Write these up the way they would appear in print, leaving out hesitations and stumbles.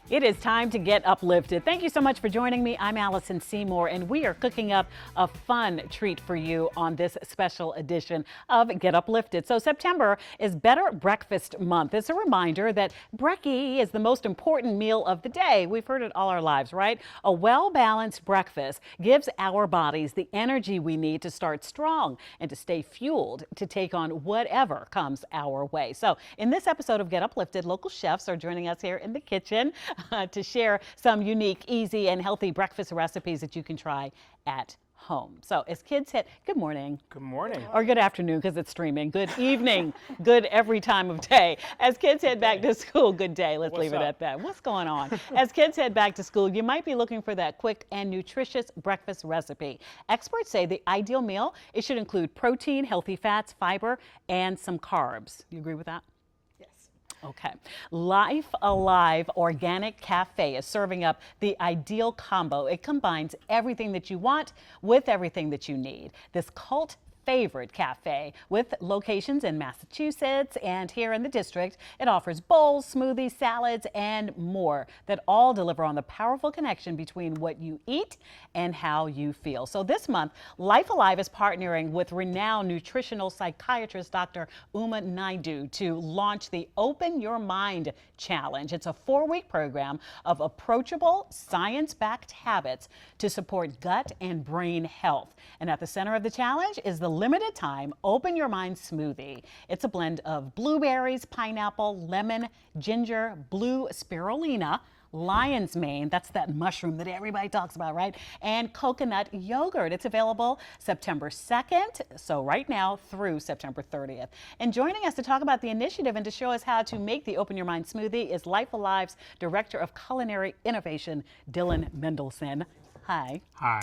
It is time to get uplifted. Thank you so much for joining me. I'm Allison Seymour, and we are cooking up a fun treat for you on this special edition of Get Uplifted. So September is Better Breakfast Month. It's a reminder that brekkie is the most important meal of the day. We've heard it all our lives, right? A well-balanced breakfast gives our bodies the energy we need to start strong and to stay fueled to take on whatever comes our way. So in this episode of Get Uplifted, local chefs are joining us here in the kitchen to share some unique, easy, and healthy breakfast recipes that you can try at home. So as kids hit, good morning. Good morning. Or good afternoon because it's streaming. Good evening. Good every time of day. As kids head back to school, good day. Let's leave it at that. What's going on? As kids head back to school, you might be looking for that quick and nutritious breakfast recipe. Experts say the ideal meal, it should include protein, healthy fats, fiber, and some carbs. You agree with that? Okay. Life Alive Organic Cafe is serving up the ideal combo. It combines everything that you want with everything that you need. This cult favorite cafe with locations in Massachusetts and here in the district. It offers bowls, smoothies, salads, and more that all deliver on the powerful connection between what you eat and how you feel. So this month, Life Alive is partnering with renowned nutritional psychiatrist Dr. Uma Naidu to launch the Open Your Mind Challenge. It's a 4-week program of approachable, science-backed habits to support gut and brain health. And at the center of the challenge is the limited time Open Your Mind smoothie. It's a blend of blueberries, pineapple, lemon, ginger, blue spirulina, lion's mane, that's that mushroom that everybody talks about, right? And coconut yogurt. It's available September 2nd, so right now through September 30th. And joining us to talk about the initiative and to show us how to make the Open Your Mind smoothie is Life Alive's Director of Culinary Innovation, Dylan Mendelson. Hi. Hi.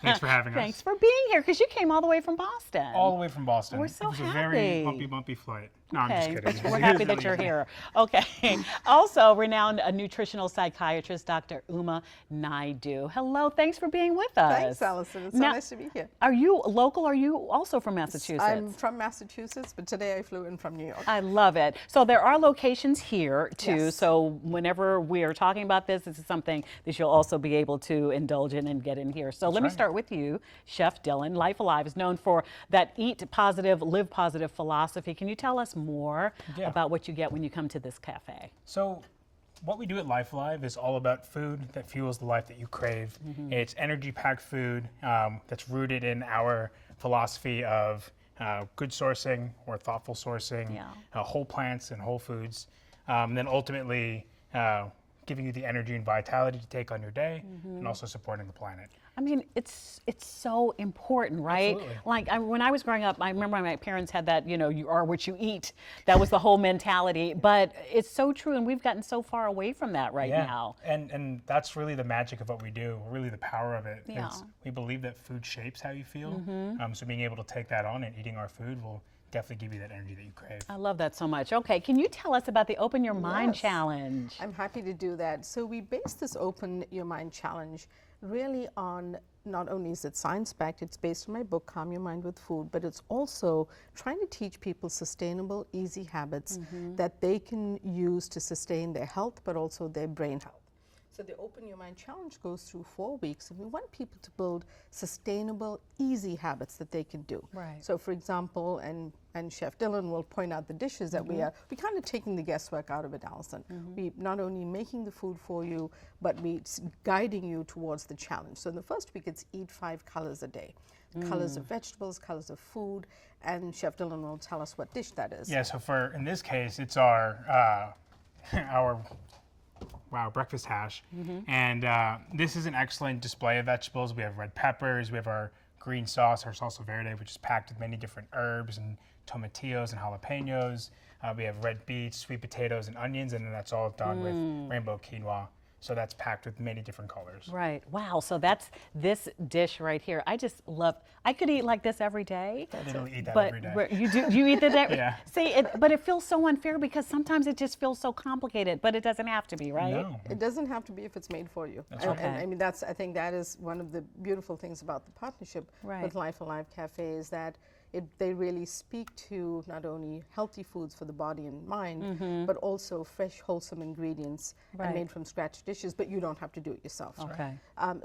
Thanks for having us. Thanks for being here, because you came all the way from Boston. All the way from Boston. We're so happy. It was a very bumpy flight. No, I'm just kidding. We're happy that you're here. Okay. Also, renowned nutritional psychiatrist, Dr. Uma Naidu. Hello. Thanks for being with us. Thanks, Allison. It's so nice to be here. Are you local? Are you also from Massachusetts? I'm from Massachusetts, but today I flew in from New York. I love it. So there are locations here, too. Yes. So whenever we are talking about this is something that you'll also be able to indulge in and get in here. So let me start with you, Chef Dylan. Life Alive is known for that eat positive, live positive philosophy. Can you tell us more about what you get when you come to this cafe? So what we do at Life Alive is all about food that fuels the life that you crave. It's energy-packed food that's rooted in our philosophy of good sourcing or thoughtful sourcing, whole plants and whole foods, then ultimately giving you the energy and vitality to take on your day and also supporting the planet. I mean, it's so important, right? Absolutely. Like when I was growing up, I remember my parents had that, you are what you eat. That was the whole mentality. But it's so true, and we've gotten so far away from that right now. And that's really the magic of what we do, really the power of it. Yeah. We believe that food shapes how you feel. So being able to take that on and eating our food will definitely give you that energy that you crave. I love that so much. Okay, can you tell us about the Open Your Mind Challenge? I'm happy to do that. So we based this Open Your Mind Challenge really on, not only is it science-backed, it's based on my book, Calm Your Mind with Food, but it's also trying to teach people sustainable, easy habits that they can use to sustain their health, but also their brain health. So the Open Your Mind Challenge goes through 4 weeks, and we want people to build sustainable, easy habits that they can do. Right. So for example, and Chef Dylan will point out the dishes that we're kind of taking the guesswork out of it, Allison. We not only making the food for you, but we guiding you towards the challenge. So in the first week, it's eat 5 colors a day. Colors of vegetables, colors of food, and Chef Dylan will tell us what dish that is. Yeah, so in this case, it's our breakfast hash. And this is an excellent display of vegetables. We have red peppers, we have our green sauce, our salsa verde, which is packed with many different herbs and tomatillos and jalapenos. We have red beets, sweet potatoes, and onions, and then that's all done with rainbow quinoa. So that's packed with many different colors. Right. Wow. So that's this dish right here. I just love. I could eat like this every day. I literally eat that but every day. You do. You eat that every. Yeah. See, but it feels so unfair because sometimes it just feels so complicated. But it doesn't have to be, right? No. It doesn't have to be if it's made for you. That's And right. I mean, I think that is one of the beautiful things about the partnership with Life Alive Cafe is that they really speak to not only healthy foods for the body and mind, but also fresh, wholesome ingredients and made from scratch dishes, but you don't have to do it yourself. Okay.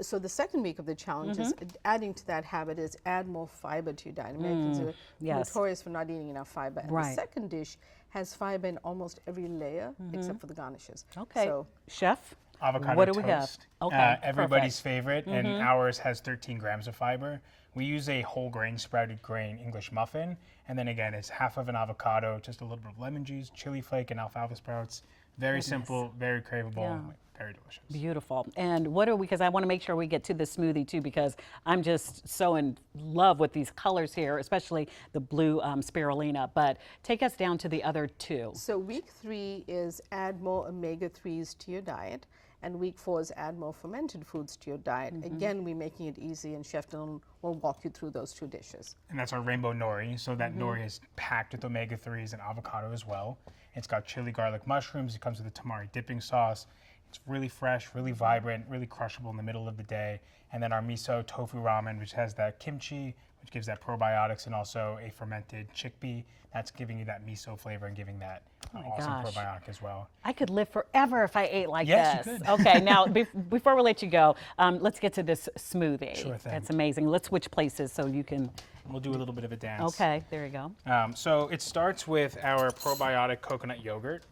So the second week of the challenge is adding to that habit is add more fiber to your diet. Americans are notorious for not eating enough fiber. And the second dish has fiber in almost every layer except for the garnishes. Okay. So, Chef? Avocado What do toast. we have? Okay, everybody's favorite, and ours has 13 grams of fiber. We use a whole grain, sprouted grain English muffin, and then again, it's half of an avocado, just a little bit of lemon juice, chili flake, and alfalfa sprouts. Very simple, very craveable, very delicious. Beautiful. And what are we, because I want to make sure we get to the smoothie too, because I'm just so in love with these colors here, especially the blue spirulina. But take us down to the other two. So week 3 is add more omega-3s to your diet, and week 4 is add more fermented foods to your diet. Again, we're making it easy, and Chef Dylan will walk you through those 2 dishes. And that's our rainbow nori. So that nori is packed with omega-3s and avocado as well. It's got chili garlic mushrooms. It comes with a tamari dipping sauce. It's really fresh, really vibrant, really crushable in the middle of the day. And then our miso tofu ramen, which has that kimchi, which gives that probiotics, and also a fermented chickpea. That's giving you that miso flavor and giving that awesome probiotic as well. I could live forever if I ate like Yes, this. you could. Okay, now before we let you go, let's get to this smoothie. Sure thing. That's amazing. Let's switch places so you can. We'll do a little bit of a dance. Okay, there you go. So it starts with our probiotic coconut yogurt.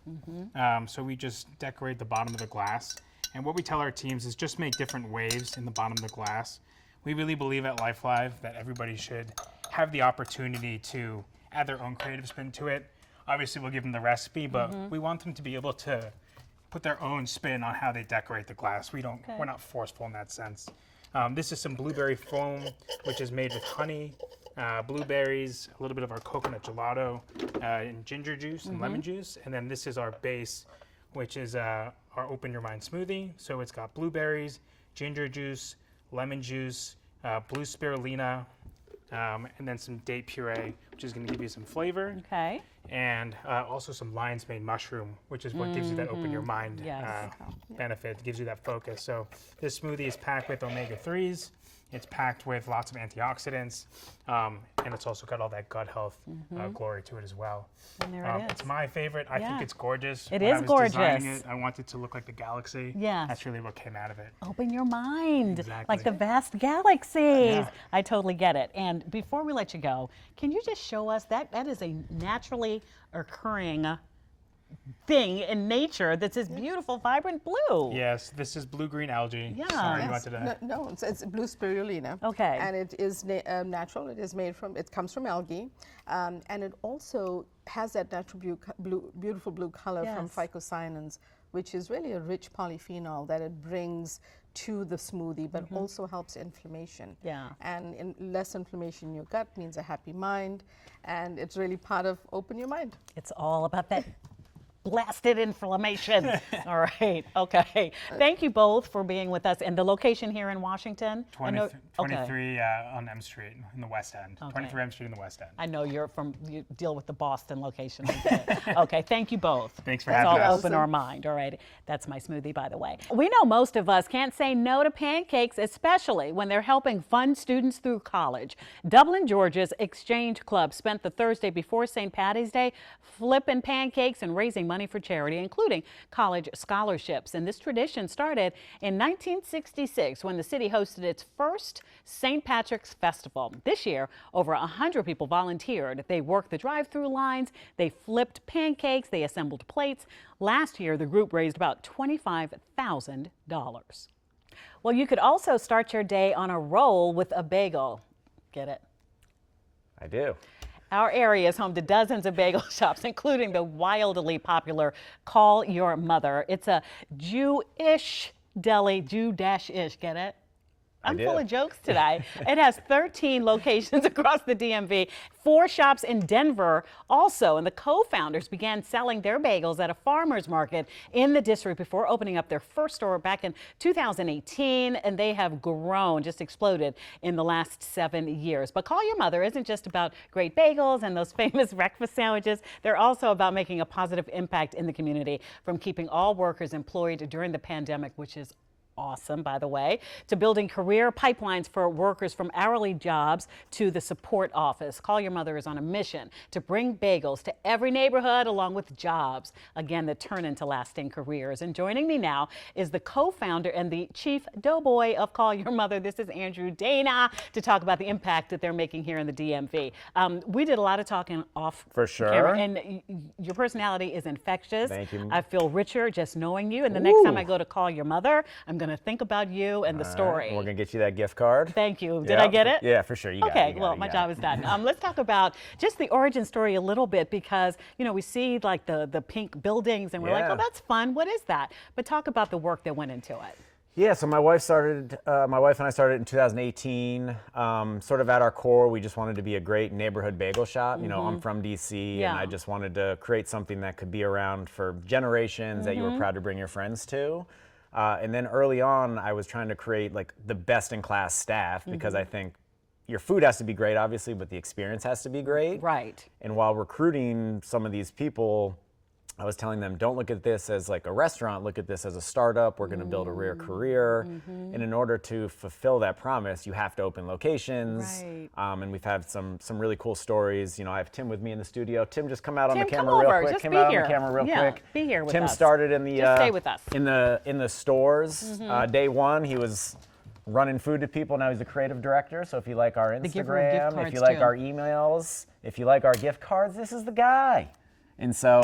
So we just decorate the bottom of the glass. And what we tell our teams is just make different waves in the bottom of the glass. We really believe at LifeLive that everybody should have the opportunity to add their own creative spin to it. Obviously, we'll give them the recipe, but we want them to be able to put their own spin on how they decorate the glass. We're not forceful in that sense. This is some blueberry foam, which is made with honey, blueberries, a little bit of our coconut gelato, and ginger juice and lemon juice. And then this is our base, which is our Open Your Mind smoothie. So it's got blueberries, ginger juice, lemon juice, blue spirulina, and then some date puree, which is going to give you some flavor. Okay. And also some lion's mane mushroom, which is what gives you that open your mind benefit. It gives you that focus. So this smoothie is packed with omega-3s. It's packed with lots of antioxidants, and it's also got all that gut health glory to it as well. And there it is. It's my favorite. I think it's gorgeous. It When is I was designing gorgeous. it, I want it to look like the galaxy. Yes. That's really what came out of it. Open your mind, Exactly. like the vast galaxies. Yeah. I totally get it. And before we let you go, can you just show us that is a naturally occurring thing in nature that's this beautiful, vibrant blue. Yes, this is blue-green algae. Yeah. Sorry, you Yes. wanted to... No, it's blue spirulina. Okay. And it is natural. It is made from, it comes from algae. And it also has that natural beautiful blue color from Yes. phycocyanins, which is really a rich polyphenol that it brings to the smoothie, but also helps inflammation. Yeah. And less inflammation in your gut means a happy mind. And it's really part of Open Your Mind. It's all about that blasted inflammation. All right. Okay. Thank you both for being with us. And the location here in Washington? 23 on M Street in the West End. Okay. 23 M Street in the West End. I know you deal with the Boston location. I get it. Okay, thank you both. Thanks for Let's having all us. open our mind. All right, that's my smoothie, by the way. We know most of us can't say no to pancakes, especially when they're helping fund students through college. Dublin, Georgia's Exchange Club spent the Thursday before St. Patty's Day flipping pancakes and raising money for charity, including college scholarships. And this tradition started in 1966 when the city hosted its first St. Patrick's Festival. This year, over 100 people volunteered. They worked the drive-through lines, they flipped pancakes, they assembled plates. Last year, the group raised about $25,000. Well, you could also start your day on a roll with a bagel. Get it? I do. Our area is home to dozens of bagel shops, including the wildly popular Call Your Mother. It's a Jewish deli, Jew-ish, get it? I'm full of jokes today. It has 13 locations across the DMV, 4 shops in Denver also, and the co-founders began selling their bagels at a farmer's market in the district before opening up their first store back in 2018, and they have grown, just exploded in the last 7 years. But Call Your Mother isn't just about great bagels and those famous breakfast sandwiches. They're also about making a positive impact in the community, from keeping all workers employed during the pandemic, which is awesome, by the way, to building career pipelines for workers from hourly jobs to the support office. Call Your Mother is on a mission to bring bagels to every neighborhood along with jobs, again, that turn into lasting careers. And joining me now is the co-founder and the chief doughboy of Call Your Mother. This is Andrew Dana to talk about the impact that they're making here in the DMV. We did a lot of talking off For sure. camera, and your personality is infectious. Thank you. I feel richer just knowing you. And the next time I go to Call Your Mother, I'm going to think about you and the story. We're going to get you that gift card. Thank you. Did I get it? Yeah, for sure. You got it. Okay, You got well, it, you my got job it. is done. Let's talk about just the origin story a little bit because, you know, we see like the pink buildings and we're like, Yeah. oh, that's fun. What is that? But talk about the work that went into it. Yeah, so my wife and I started in 2018. Sort of at our core, we just wanted to be a great neighborhood bagel shop. You know, I'm from DC, Yeah. and I just wanted to create something that could be around for generations that you were proud to bring your friends to. And then early on, I was trying to create like the best-in-class staff because I think your food has to be great, obviously, but the experience has to be great. Right. And while recruiting some of these people, I was telling them, don't look at this as like a restaurant, look at this as a startup. We're going to build a real career. And in order to fulfill that promise, you have to open locations. Right. And we've had some really cool stories. You know, I have Tim with me in the studio. Tim, just come out on Tim, the come camera real over. quick. Just Come be out here. on the camera real Yeah, quick. be here with Tim us. started in the Just stay with us. in the stores. Day one, he was running food to people. Now he's a creative director. So if you like our giver of gift Instagram, if cards, you like too. our emails, if you like our gift cards, this is the guy. And so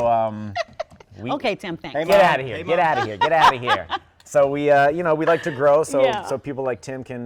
Okay, Tim, thanks. get out of here. Get out of here. Get out of here. So we, you know, we like to grow so Yeah. so people like Tim can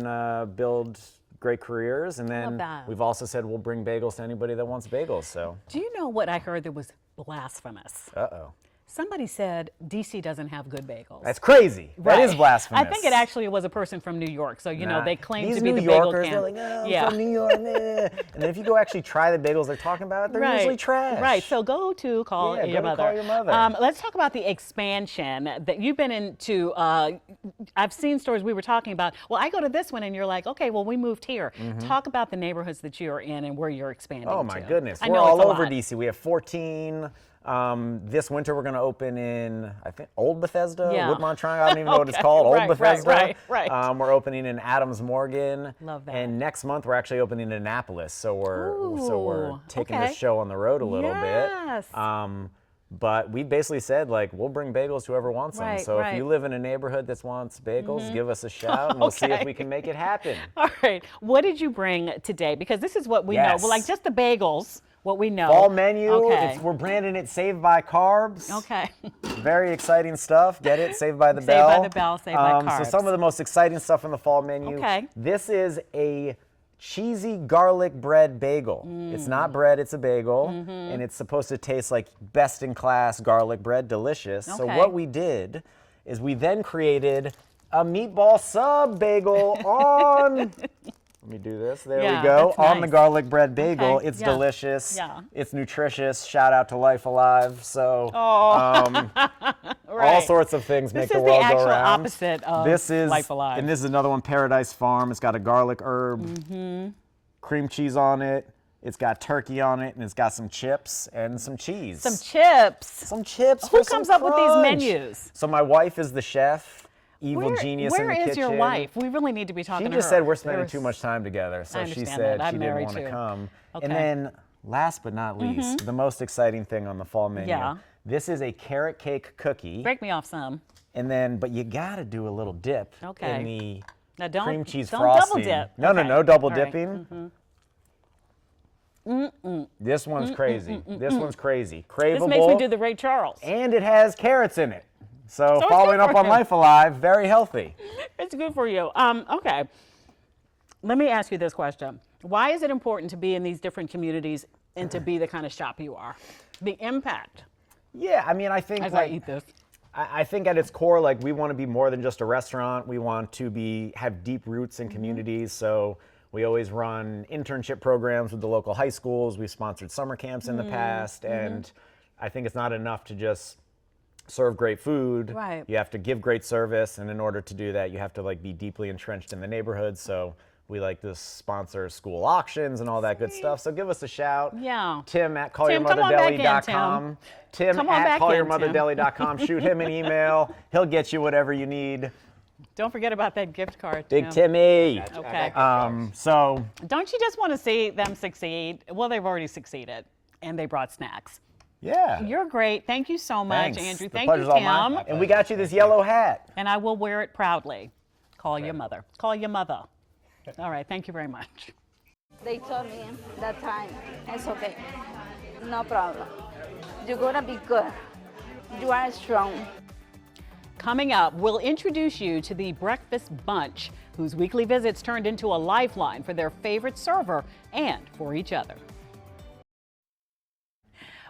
build great careers, and then that. we've also said we'll bring bagels to anybody that wants bagels. So, Do you know what I heard that was blasphemous? uh-oh. Somebody said DC doesn't have good bagels. That's crazy. That is Right. blasphemous. I think it actually was a person from New York. So, you know, Nah. they claim These to be New the bagel Yorkers, can. they're like, oh, I'm yeah. from New York. Nah. And then if you go actually try the bagels they're talking about, they're usually trash. Right. So go to Call Yeah, Your go to Mother. Call Your Mother. Let's talk about the expansion that you've been into. I've seen stories we were talking about. Well, I go to this one and you're like, okay, well, we moved here. Talk about the neighborhoods that you're in and where you're expanding Oh my to. goodness. I We're know it's all a over lot. DC. We have 14. This winter we're going to open in, I think, Old Bethesda, Yeah. Woodmont Triangle. I don't even know what it's Okay. called. Old Right, right, Bethesda. right. We're opening in Adams Morgan. Love that. And next month we're actually opening in Annapolis. So we're Ooh, taking okay. this show on the road a little Yes. bit. But we basically said, like, we'll bring bagels to whoever wants them. Right, So right. if you live in a neighborhood that wants bagels, give us a shout and we'll see if Okay. we can make it happen. All right. What did you bring today? Because this is what we know. Yes. Well, like just the bagels, what we know. Fall menu. Okay. We're branding it Saved by Carbs. Okay. Very exciting stuff. Get it? Saved by the Saved Bell. by the Bell, Saved by So Carbs. some of the most exciting stuff in the fall menu. Okay. This is a cheesy garlic bread bagel. It's not bread, it's a bagel. And it's supposed to taste like best in class garlic bread, delicious. So Okay. what we did is we then created a meatball sub bagel on... Let me do this. There Yeah, we go. that's On the nice. garlic bread bagel. Okay, It's yeah. delicious. Yeah. It's nutritious. Shout out to Life Alive. So all Right. sorts of things This make is the the world go actual round. opposite of This is Life Alive. And this is another one, Paradise Farm. It's got a garlic herb, cream cheese on it. It's got turkey on it, and it's got some chips and some cheese. Some chips. Some chips. Who for some comes up with these crunch. menus? So my wife is the chef, evil genius in Where the is kitchen. your wife? We really need to be talking She to just her. said we're spending There's- too much time together, so I she understand said that. I'm she didn't married want to too. come. Okay. And then, last but not least, the most exciting thing on the fall menu. Yeah. This is a carrot cake cookie, Break me off some. and then but you got to do a little dip Okay. in the Now don't cream cheese don't frosting. double dip. No, Okay. no, double All right. dipping. This one's crazy. This one's crazy. Craveable. This makes me do the Ray Charles. and it has carrots in it. So it's following good up for on you. Life Alive, very healthy. It's good for you. Okay. Let me ask you this question. Why is it important to be in these different communities and to be the kind of shop you are? The impact Yeah, I mean, I think as like, I eat this. I think at its core, like we want to be more than just a restaurant. We want to have deep roots Mm-hmm. in communities. So we always run internship programs with the local high schools. We've sponsored summer camps in the past, Mm-hmm. and I think it's not enough to just serve great food. Right. You have to give great service, and in order to do that, you have to like be deeply entrenched in the neighborhood. So we like to sponsor school auctions and all that good stuff. So give us a shout. Yeah. Tim at Tim, come on back in, callyourmotherdeli.com. Tim Come on at back in, Tim. callyourmotherdeli.com. Shoot him an email. He'll get you whatever you need. Don't forget about that gift card. Big Tim. Timmy. Okay. So Don't you just want to see them succeed? Well, they've already succeeded, and they brought snacks. yeah. You're great. Thank you so much, Thanks. Andrew. The Thank you, pleasure's all mine. Tim. And we got you this yellow hat. And I will wear it proudly. Call your mother. Call your mother. All right. Thank you very much. They told me that time, it's okay, no problem. You're gonna be good. You are strong. Coming up, we'll introduce you to the Breakfast Bunch, whose weekly visits turned into a lifeline for their favorite server and for each other.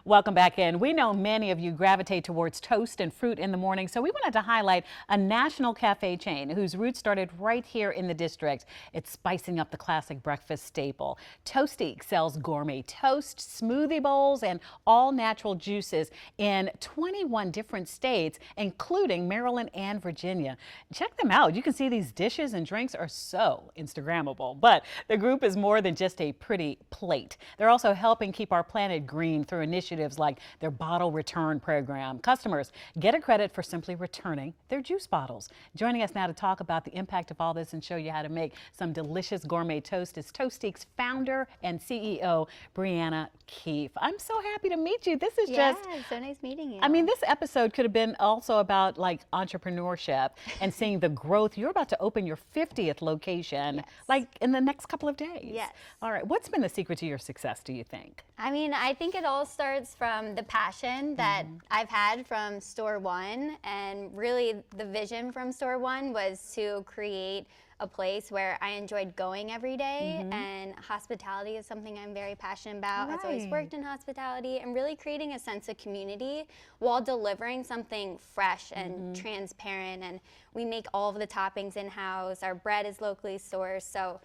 Welcome back in. We know many of you gravitate towards toast and fruit in the morning, so we wanted to highlight a national cafe chain whose roots started right here in the district. It's spicing up the classic breakfast staple. Toastique sells gourmet toast, smoothie bowls, and all-natural juices in 21 different states, including Maryland and Virginia. Check them out. You can see these dishes and drinks are so Instagrammable. But the group is more than just a pretty plate. They're also helping keep our planet green through initiatives like their bottle return program. Customers get a credit for simply returning their juice bottles. Joining us now to talk about the impact of all this and show you how to make some delicious gourmet toast is Toastique's founder and CEO, Brianna Keefe. I'm so happy to meet you. This is Yeah, just, it's so nice meeting you. I mean, this episode could have been also about like entrepreneurship and seeing the growth. You're about to open your 50th location, Yes. like in the next couple of days. Yes. All right. What's been the secret to your success, do you think? I mean, I think it all starts from the passion that I've had from Store One, and really the vision from Store One was to create a place where I enjoyed going every day, and hospitality is something I'm very passionate about. I've always Right. worked in hospitality, and really creating a sense of community while delivering something fresh and transparent. And we make all of the toppings in-house. Our bread is locally sourced. So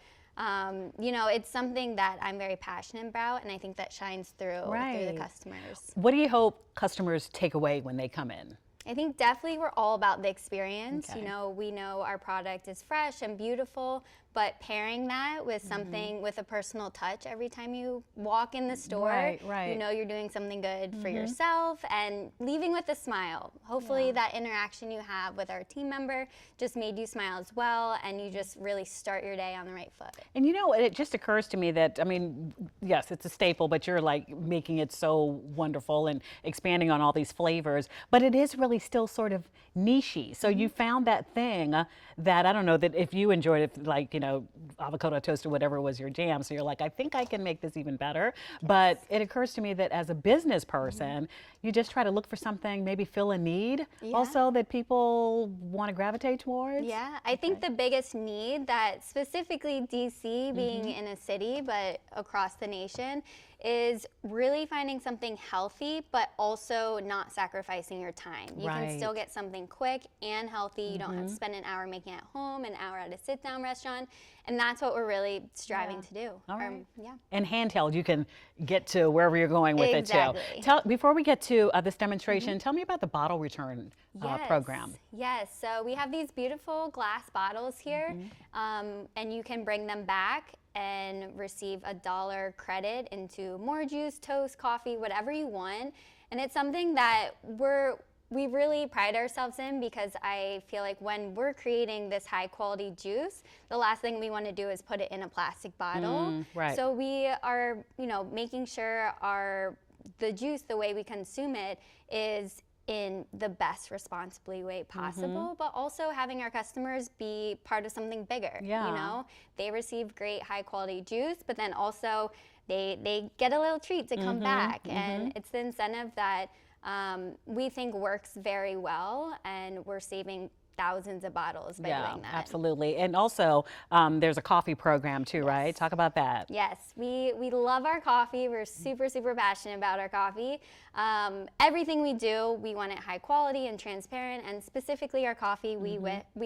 you know, it's something that I'm very passionate about, and I think that shines through the Right. customers. What do you hope customers take away when they come in? I think definitely we're all about the experience. Okay. You know, we know our product is fresh and beautiful, but pairing that with something with a personal touch every time you walk in the store, Right, right. you know you're doing something good for yourself, and leaving with a smile. Hopefully that interaction you have with our team member just made you smile as well, and you just really start your day on the right foot. And you know, it just occurs to me that, I mean, yes, it's a staple, but you're like making it so wonderful and expanding on all these flavors, but it is really still sort of niche-y. So you found that thing that, I don't know, that if you enjoyed it, like, you know, avocado toast or whatever was your jam, so you're like, I think I can make this even better. But it occurs to me that as a business person, you just try to look for something, maybe fill a need also that people want to gravitate towards. Yeah, I think the biggest need that specifically DC being in a city but across the nation is really finding something healthy but also not sacrificing your time. You can still Right. get something quick and healthy. You don't have to spend an hour making it at home, an hour at a sit-down restaurant, and that's what we're really striving to do. All right. Yeah. And handheld, you can get to wherever you're going with it Exactly. too. Before we get to this demonstration, tell me about the bottle return program. Yes, so we have these beautiful glass bottles here, and you can bring them back and receive $1 credit into more juice, toast, coffee, whatever you want. And it's something that we really pride ourselves in, because I feel like when we're creating this high quality juice, the last thing we want to do is put it in a plastic bottle. right. So we are, you know, making sure the juice, the way we consume it, is in the best responsibly way possible, but also having our customers be part of something bigger. Yeah. You know, they receive great high quality juice, but then also they get a little treat to come back, and it's the incentive that we think works very well, and we're saving thousands of bottles by doing that. Absolutely. And also, there's a coffee program too, right? Talk about that. Yes, we love our coffee. We're super, super passionate about our coffee. Everything we do, we want it high quality and transparent, and specifically our coffee, we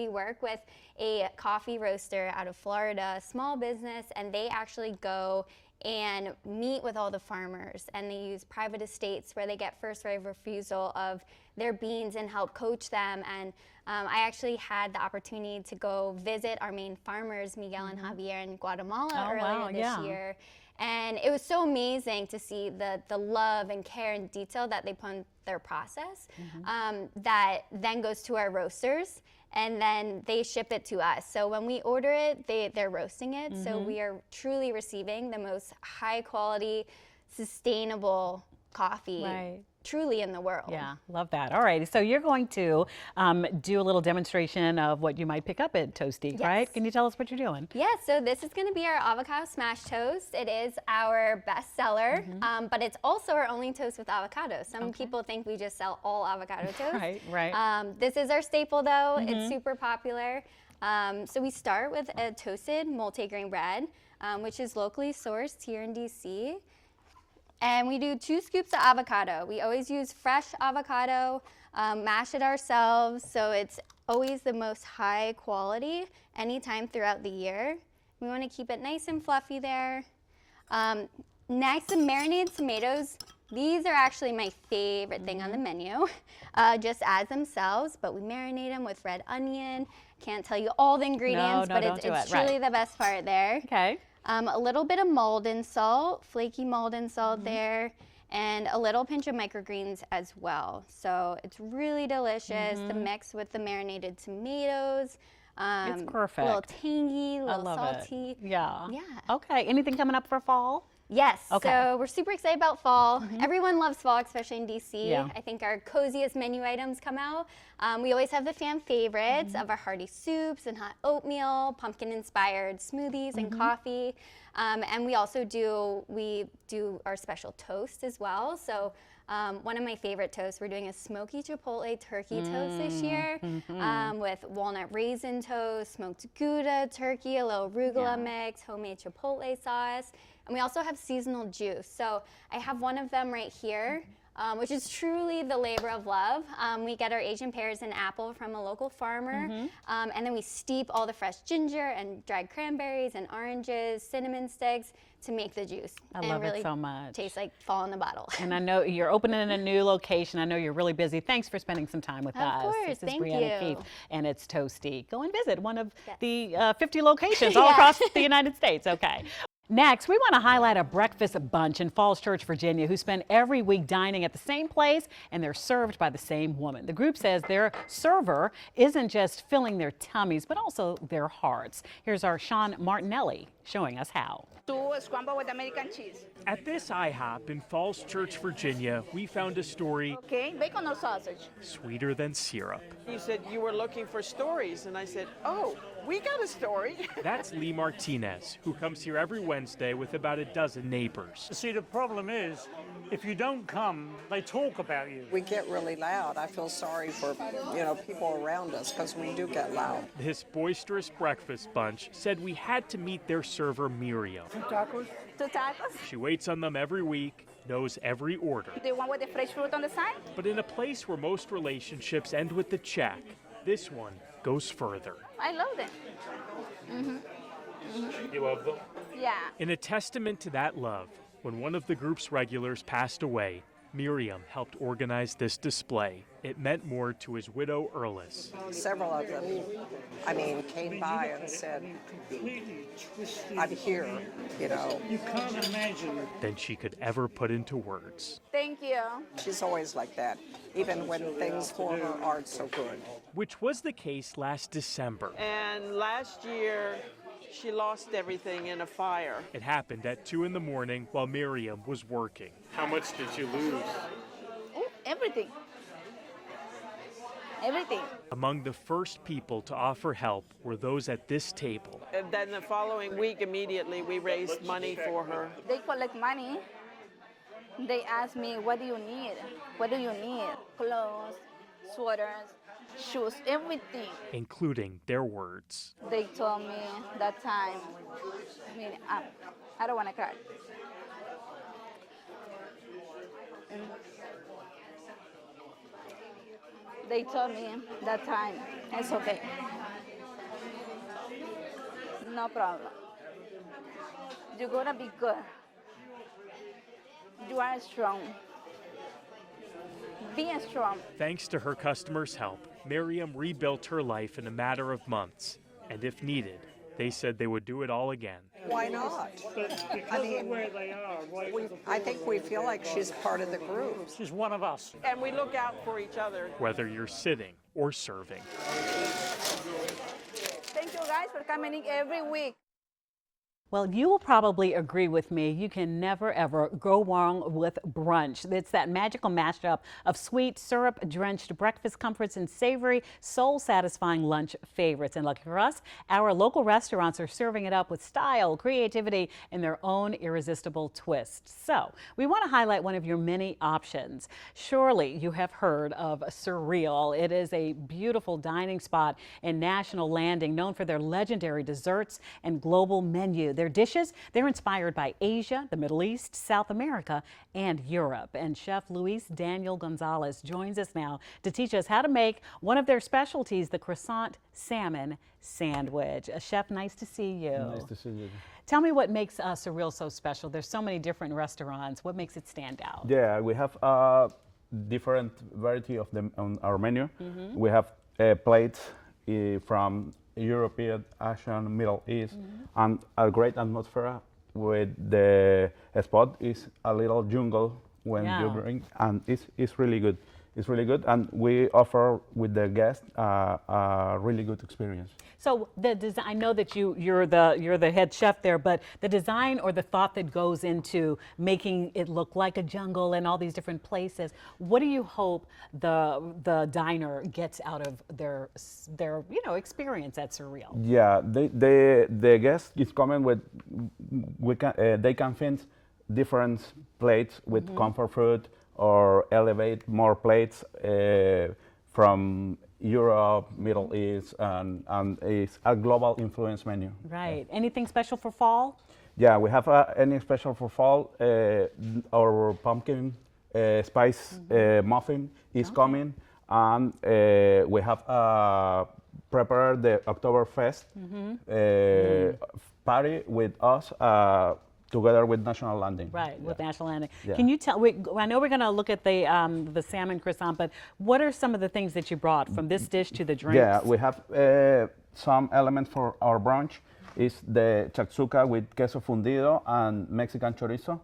work with a coffee roaster out of Florida, small business, and they actually go and meet with all the farmers, and they use private estates where they get first right of refusal of their beans and help coach them. And I actually had the opportunity to go visit our main farmers, Miguel and Javier, in Guatemala earlier this year. And it was so amazing to see the love and care and detail that they put in their process, that then goes to our roasters. and then they ship it to us. So when we order it, they're roasting it. So we are truly receiving the most high quality, sustainable coffee truly in the world. Yeah, love that. All right, so you're going to do a little demonstration of what you might pick up at Toasty, right? Can you tell us what you're doing? Yeah, so this is going to be our avocado smash toast. It is our best seller, but it's also our only toast with avocado. Some people think we just sell all avocado toast. Right. This is our staple though. It's super popular. So we start with a toasted multigrain bread, which is locally sourced here in DC. And we do 2 scoops of avocado. We always use fresh avocado, mash it ourselves, so it's always the most high quality anytime throughout the year. We want to keep it nice and fluffy there. Next, some marinated tomatoes. These are actually my favorite thing on the menu, just as themselves, but we marinate them with red onion. Can't tell you all the ingredients, but it's truly the best part there. Okay. A little bit of Maldon salt, flaky Maldon salt there, and a little pinch of microgreens as well. So it's really delicious. The mix with the marinated tomatoes. It's perfect. A little tangy, a little salty. It. Yeah. Yeah. Okay. Anything coming up for fall? Yes. Okay. So we're super excited about fall. Everyone loves fall, especially in DC. Yeah. I think our coziest menu items come out. We always have the fan favorites of our hearty soups and hot oatmeal, pumpkin-inspired smoothies and coffee. And we also do our special toast as well. So one of my favorite toasts, we're doing a smoky chipotle turkey toast this year with walnut raisin toast, smoked Gouda turkey, a little arugula mix, homemade chipotle sauce. And we also have seasonal juice. So I have one of them right here, which is truly the labor of love. We get our Asian pears and apple from a local farmer, and then we steep all the fresh ginger and dried cranberries and oranges, cinnamon sticks to make the juice. I love it so much. Tastes like fall in the bottle. And I know you're opening a new location. I know you're really busy. Thanks for spending some time with us. Of course, This is thank Brianna you. Keith, and it's Toasty. Go and visit one of the 50 locations all across the United States. Okay. Next, we want to highlight a breakfast bunch in Falls Church, Virginia, who spend every week dining at the same place, and they're served by the same woman. The group says their server isn't just filling their tummies, but also their hearts. Here's our Sean Martinelli showing us how. Two scrambled with American cheese. At this IHOP in Falls Church, Virginia, we found a story Okay, bacon or sausage? sweeter than syrup. You said you were looking for stories, and I said, oh, we got a story. That's Lee Martinez, who comes here every Wednesday with about a dozen neighbors. See, the problem is, if you don't come, they talk about you. We get really loud. I feel sorry for, people around us because we do get loud. This boisterous breakfast bunch said we had to meet their server, Miriam. Two tacos? She waits on them every week, knows every order. Do you want with the fresh fruit on the side? But in a place where most relationships end with the check, this one goes further. I love them. You love them? Yeah. In a testament to that love, when one of the group's regulars passed away, Miriam helped organize this display. It meant more to his widow, Erlis. Several of them, came by and said, I'm here, You can't imagine. than she could ever put into words. Thank you. She's always like that, even when things for her aren't so good. Which was the case last December. And last year, she lost everything in a fire. It happened at 2 in the morning while Miriam was working. How much did you lose? Oh, everything. Everything. Among the first people to offer help were those at this table. And then the following week, immediately, we raised money for her. They collect money. They ask me, what do you need? What do you need? Clothes, sweaters, shoes, everything. Including their words. They told me that time, I don't want to cry. They told me that time, it's okay. No problem. You're gonna be good. You are strong. Be strong. Thanks to her customers' help, Miriam rebuilt her life in a matter of months. And if needed, they said they would do it all again. Why not? Where they are, right? I think we feel like she's part of the group. She's one of us. And we look out for each other. Whether you're sitting or serving. guys for coming in every week. Well, you will probably agree with me. You can never, ever go wrong with brunch. It's that magical mashup of sweet, syrup-drenched breakfast comforts and savory, soul-satisfying lunch favorites. And lucky for us, our local restaurants are serving it up with style, creativity, and their own irresistible twist. So we want to highlight one of your many options. Surely you have heard of Surreal. It is a beautiful dining spot in National Landing, known for their legendary desserts and global menu. Their dishes, they're inspired by Asia, the Middle East, South America, and Europe. And Chef Luis Daniel Gonzalez joins us now to teach us how to make one of their specialties, the croissant salmon sandwich. Chef, nice to see you. Nice to see you. Tell me what makes Surreal so special. There's so many different restaurants. What makes it stand out? Yeah, we have different variety of them on our menu. We have plates from European, Asian, Middle East, and a great atmosphere with the spot is a little jungle when you bring, and it's really good. It's really good, and we offer with the guests a really good experience. So the design, I know that you're the head chef there, but the design or the thought that goes into making it look like a jungle and all these different places, what do you hope the diner gets out of their experience at Surreal? Yeah, the guest is coming with they can find different plates with comfort food or elevate more plates from Europe, Middle East, and it's a global influence menu. Right. Anything special for fall? Yeah, we have any special for fall. Our pumpkin spice muffin is coming, and we have prepared the Oktoberfest party with us. Together with National Landing. Right, with National Landing. Yeah. Can you tell, I know we're going to look at the salmon croissant, but what are some of the things that you brought from this dish to the drinks? Yeah, we have some elements for our brunch. Is the chakzuka with queso fundido and Mexican chorizo.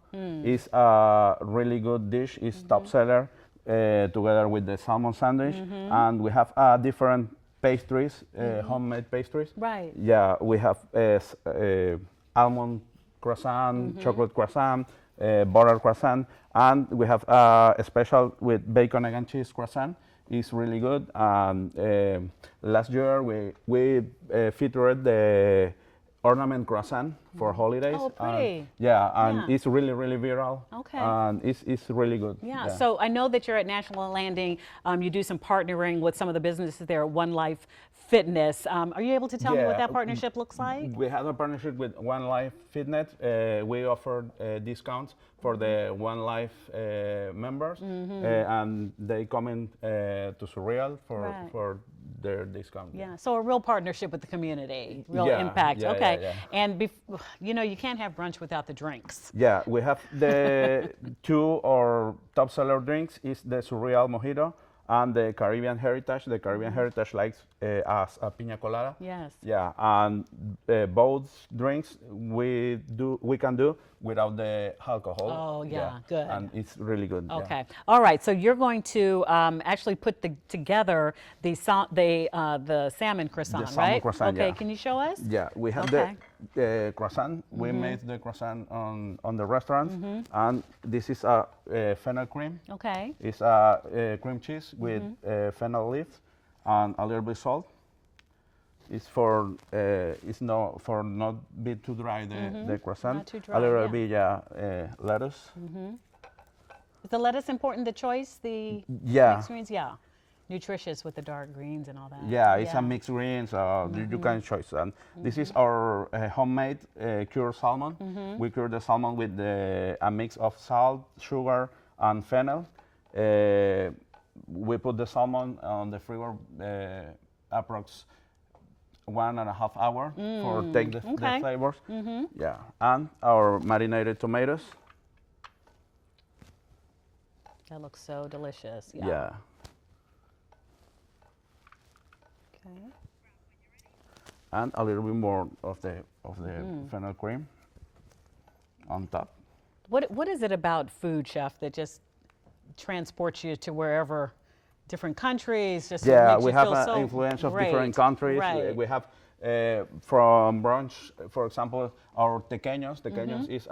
It's a really good dish. It's top seller together with the salmon sandwich. And we have different pastries, homemade pastries. Right. Yeah, we have almond croissant, chocolate croissant, butter croissant, and we have a special with bacon, egg, and cheese croissant. It's really good. And last year we featured the ornament croissant for holidays. Oh, pretty. And it's really, really viral. Okay. And it's really good. Yeah. So I know that you're at National Landing. You do some partnering with some of the businesses there at One Life Fitness. Are you able to tell me what that partnership looks like? We have a partnership with One Life Fitness. We offer discounts for the One Life members, and they come in to Surreal for their discount. Yeah, so a real partnership with the community, real impact. Okay, and you can't have brunch without the drinks. Yeah, we have the two or top seller drinks is the Surreal Mojito and the Caribbean Heritage. The Caribbean Heritage likes as a piña colada. Yes. Yeah, and both drinks we can do without the alcohol. Oh yeah, good. And it's really good. Okay. Yeah. All right. So you're going to actually put together the salmon croissant, the salmon right? Croissant, okay. Yeah. Can you show us? Yeah, we have the croissant. We made the croissant on the restaurant, and this is a fennel cream. Okay. It's a cream cheese with fennel leaves and a little bit salt. It's for not be too dry the croissant. Not too dry, a little bit lettuce. Is the lettuce important? The choice, mixed greens, nutritious with the dark greens and all that. Yeah, it's a mixed greens. You can choose. And this is our homemade cured salmon. We cure the salmon with a mix of salt, sugar, and fennel. We put the salmon on the freezer approx 1.5 hours for take the flavors. Yeah, and our marinated tomatoes. That looks so delicious. Yeah. Okay. And a little bit more of the fennel cream on top. What is it about food, chef, that just transports you to wherever, different countries? Just yeah, makes we you have feel an so influence of great. different countries. Right. We have From brunch, for example, our tequeños. Tequeños is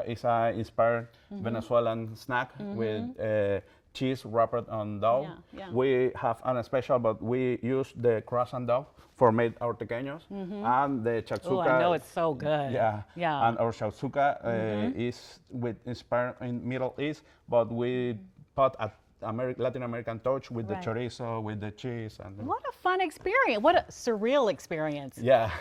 is a inspired Venezuelan snack with cheese wrapped on dough. We have a special, but we use the croissant dough for made our tequeños, and the shakshuka. Oh, I know it's so good. Yeah, yeah. And our shakshuka is with inspired in Middle East, but we put a Latin American touch with the chorizo, with the cheese. And what a fun experience. What a surreal experience. Yeah.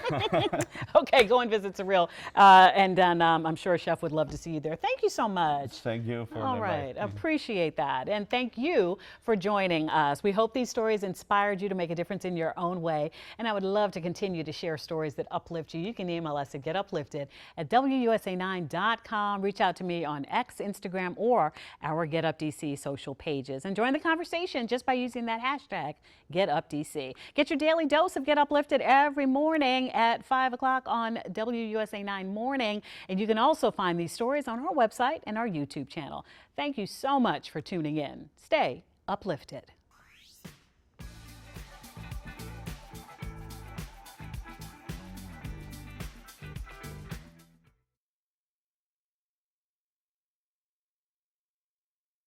Okay, go and visit Surreal. And then I'm sure Chef would love to see you there. Thank you so much. Thank you for All right, appreciate that. And thank you for joining us. We hope these stories inspired you to make a difference in your own way. And I would love to continue to share stories that uplift you. You can email us at getuplifted@WUSA9.com. Reach out to me on X, Instagram, or our Get Up DC social pages. And join the conversation just by using that hashtag GetUpDC. Get your daily dose of Get Uplifted every morning at 5 o'clock on WUSA 9 Morning. And you can also find these stories on our website and our YouTube channel. Thank you so much for tuning in. Stay uplifted.